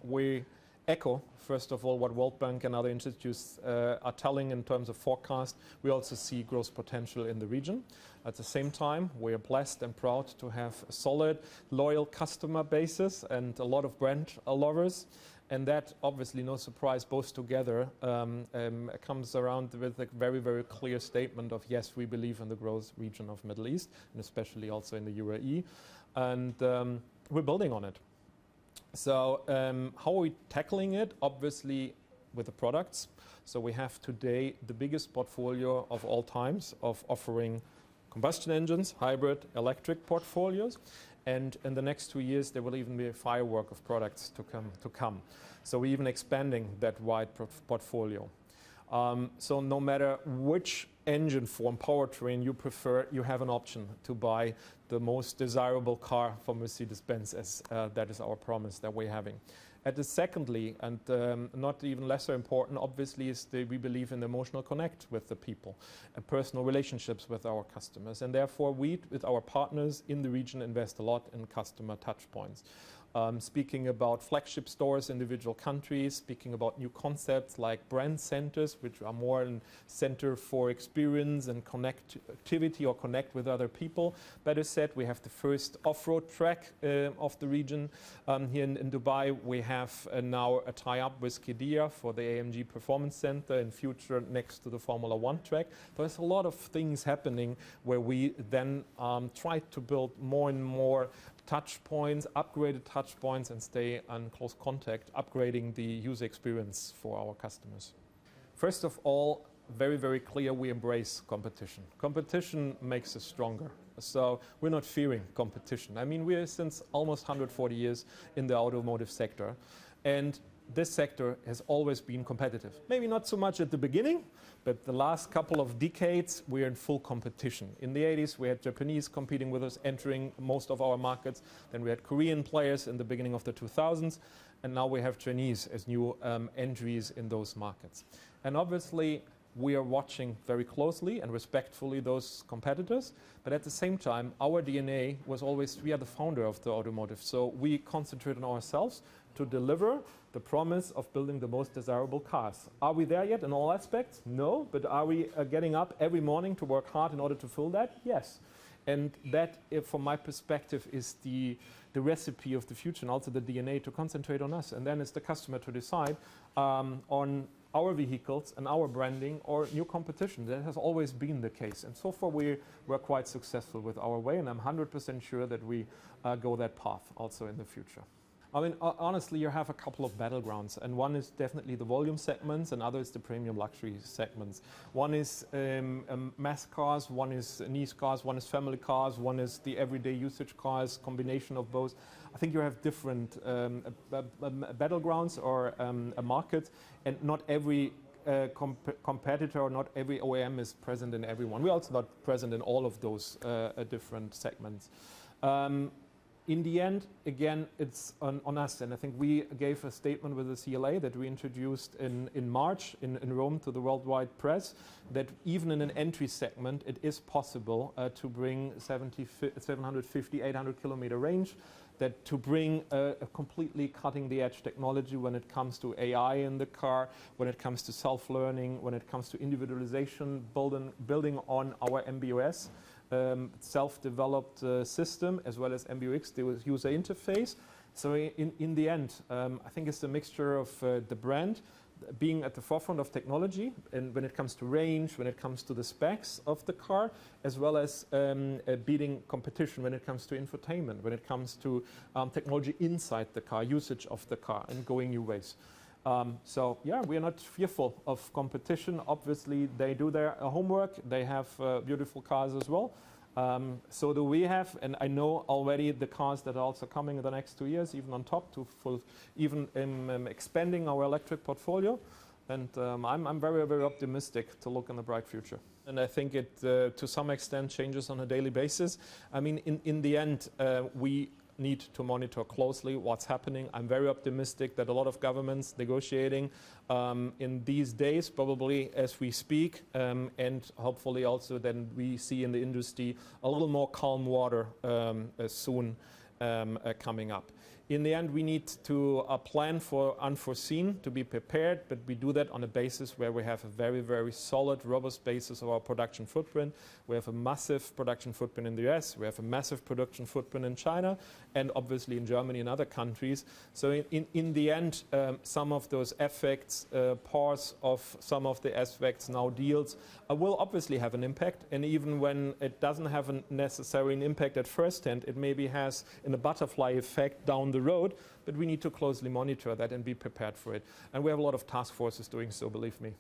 We echo, first of all, what World Bank and other institutes are telling in terms of forecast. We also see growth potential in the region. At the same time, we are blessed and proud to have a solid, loyal customer bases and a lot of brand lovers. And that, obviously, no surprise, both together comes around with a very, very clear statement of, yes, we believe in the growth region of Middle East, and especially also in the UAE. And we're building on it. So how are we tackling it? Obviously, with the products. So we have today the biggest portfolio of all times of offering combustion engines, hybrid, electric portfolios. And in the next 2 years, there will even be a firework of products to come. So we're even expanding that wide portfolio. So no matter which engine form, powertrain you prefer, you have an option to buy the most desirable car from Mercedes-Benz, as that is our promise that we're having. Secondly, and not even lesser important, obviously, is we believe in the emotional connect with the people and personal relationships with our customers. And therefore, we, with our partners in the region, invest a lot in customer touch points. Speaking about flagship stores, individual countries, speaking about new concepts like brand centers, which are more a center for experience and connectivity or connect with other people. Better said, we have the first off-road track of the region here in Dubai. We have now a tie-up with Qiddiya for the AMG Performance Center, in future next to the Formula One track. There's a lot of things happening where we then try to build more and more touch points, upgraded touch points, and stay in close contact, upgrading the user experience for our customers. First of all, very, very clear, we embrace competition. Competition makes us stronger. So we're not fearing competition. I mean, we're since almost 140 years in the automotive sector. And this sector has always been competitive. Maybe not so much at the beginning, but the last couple of decades, we're in full competition. In the 80s, we had Japanese competing with us, entering most of our markets. Then we had Korean players in the beginning of the 2000s. And now we have Chinese as new entries in those markets. And obviously, we are watching very closely and respectfully those competitors. But at the same time, our DNA was always, we are the founder of the automotive. So we concentrate on ourselves to deliver the promise of building the most desirable cars. Are we there yet in all aspects? No. But are we getting up every morning to work hard in order to fill that? Yes. And that, from my perspective, is the recipe of the future, and also the DNA to concentrate on us. And then it's the customer to decide on our vehicles and our branding or new competition. That has always been the case. And so far we're quite successful with our way, and I'm 100% sure that we go that path also in the future. I mean, honestly, you have a couple of battlegrounds, and one is definitely the volume segments, and other is the premium luxury segments. One is mass cars, one is niche cars, one is family cars, one is the everyday usage cars, combination of both. I think you have different battlegrounds or a market, and not every competitor or not every OEM is present in everyone. We're also not present in all of those different segments. In the end, again, it's on us, and I think we gave a statement with the CLA that we introduced in March in Rome to the worldwide press, that even in an entry segment, it is possible to bring 750, 800 kilometer range, that to bring a completely cutting-the-edge technology when it comes to AI in the car, when it comes to self-learning, when it comes to individualization, building on our MBOS, self-developed system, as well as MBUX, the user interface. So in the end, I think it's a mixture of the brand being at the forefront of technology, and when it comes to range, when it comes to the specs of the car, as well as beating competition when it comes to infotainment, when it comes to technology inside the car, usage of the car, and going new ways. So yeah, we are not fearful of competition. Obviously, they do their homework. They have beautiful cars as well. So do we have, and I know already the cars that are also coming in the next 2 years, even on top, to even expanding our electric portfolio. And I'm very, very optimistic to look in the bright future. And I think it, to some extent, changes on a daily basis. I mean, in the end, we need to monitor closely what's happening. I'm very optimistic that a lot of governments negotiating in these days, probably as we speak, and hopefully also then we see in the industry a little more calm water soon coming up. In the end, we need to plan for unforeseen, to be prepared, but we do that on a basis where we have a very, very solid, robust basis of our production footprint. We have a massive production footprint in the US, we have a massive production footprint in China, and obviously in Germany and other countries. So in the end, some of those effects, parts of some of the aspects now deals, will obviously have an impact. And even when it doesn't have necessarily an impact at first hand, it maybe has a butterfly effect down the road, but we need to closely monitor that and be prepared for it. And we have a lot of task forces doing so, believe me.